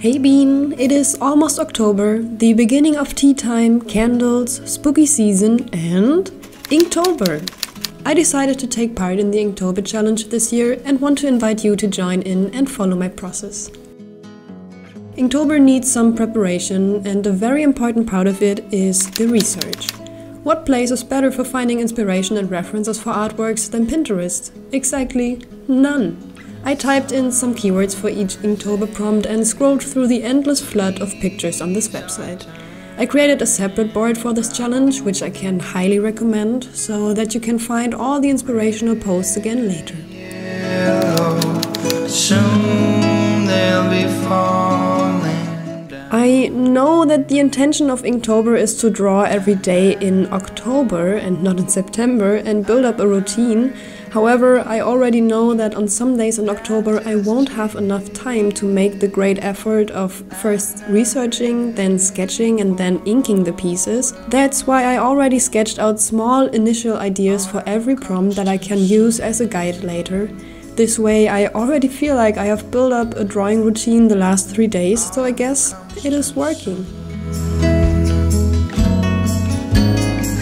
Hey Bean! It is almost October, the beginning of tea time, candles, spooky season and Inktober! I decided to take part in the Inktober challenge this year and want to invite you to join in and follow my process. Inktober needs some preparation and a very important part of it is the research. What place is better for finding inspiration and references for artworks than Pinterest? Exactly none! I typed in some keywords for each Inktober prompt and scrolled through the endless flood of pictures on this website. I created a separate board for this challenge, which I can highly recommend, so that you can find all the inspirational posts again later. I know that the intention of Inktober is to draw every day in October and not in September and build up a routine. However, I already know that on some days in October I won't have enough time to make the great effort of first researching, then sketching and then inking the pieces. That's why I already sketched out small initial ideas for every prompt that I can use as a guide later. This way I already feel like I have built up a drawing routine the last 3 days, so I guess it is working.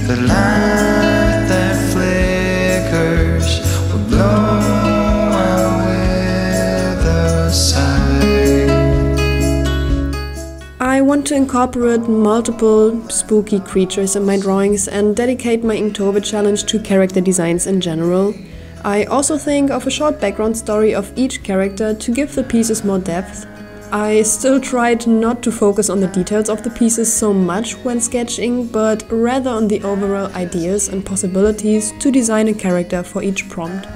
The light that flickers will blow away the sight. I want to incorporate multiple spooky creatures in my drawings and dedicate my Inktober challenge to character designs in general. I also think of a short background story of each character to give the pieces more depth. I still tried not to focus on the details of the pieces so much when sketching, but rather on the overall ideas and possibilities to design a character for each prompt.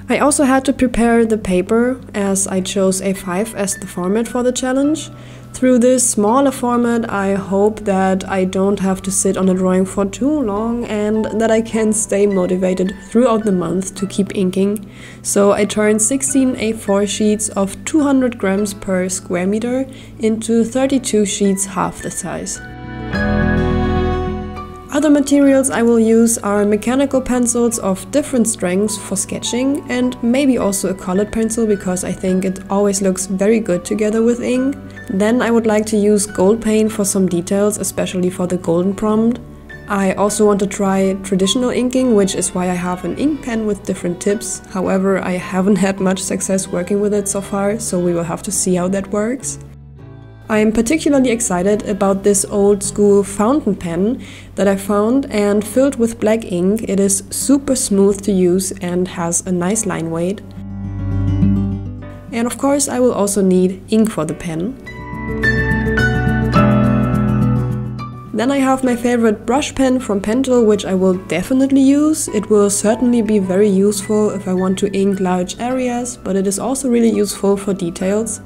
I also had to prepare the paper, as I chose A5 as the format for the challenge. Through this smaller format, I hope that I don't have to sit on a drawing for too long and that I can stay motivated throughout the month to keep inking. So I turned 16 A4 sheets of 200 grams per square meter into 32 sheets half the size. Other materials I will use are mechanical pencils of different strengths for sketching and maybe also a colored pencil because I think it always looks very good together with ink. Then I would like to use gold paint for some details, especially for the golden prompt. I also want to try traditional inking, which is why I have an ink pen with different tips. However, I haven't had much success working with it so far, so we will have to see how that works. I am particularly excited about this old school fountain pen that I found and filled with black ink. It is super smooth to use and has a nice line weight. And of course I will also need ink for the pen. Then I have my favorite brush pen from Pentel, which I will definitely use. It will certainly be very useful if I want to ink large areas, but it is also really useful for details.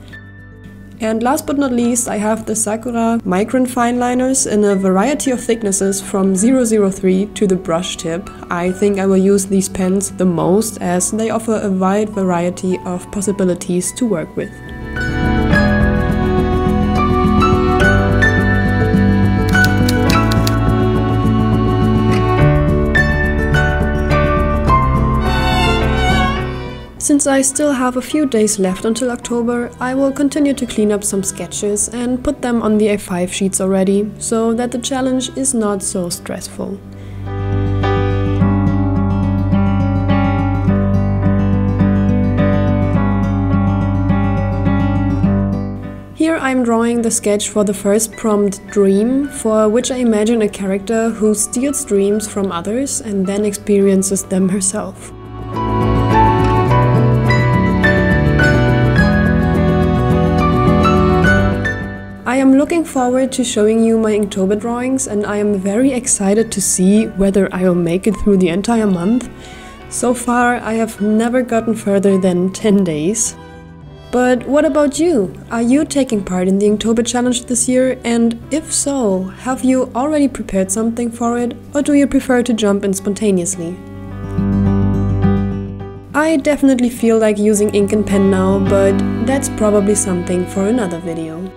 And last but not least, I have the SAKURA MICRON Fineliners in a variety of thicknesses from 003 to the brush tip. I think I will use these pens the most as they offer a wide variety of possibilities to work with. Since I still have a few days left until October, I will continue to clean up some sketches and put them on the A5 sheets already, so that the challenge is not so stressful. Here I'm drawing the sketch for the first prompt, Dream, for which I imagine a character who steals dreams from others and then experiences them herself. I am looking forward to showing you my Inktober drawings and I am very excited to see whether I will make it through the entire month. So far I have never gotten further than 10 days. But what about you? Are you taking part in the Inktober challenge this year? And if so, have you already prepared something for it or do you prefer to jump in spontaneously? I definitely feel like using ink and pen now, but that's probably something for another video.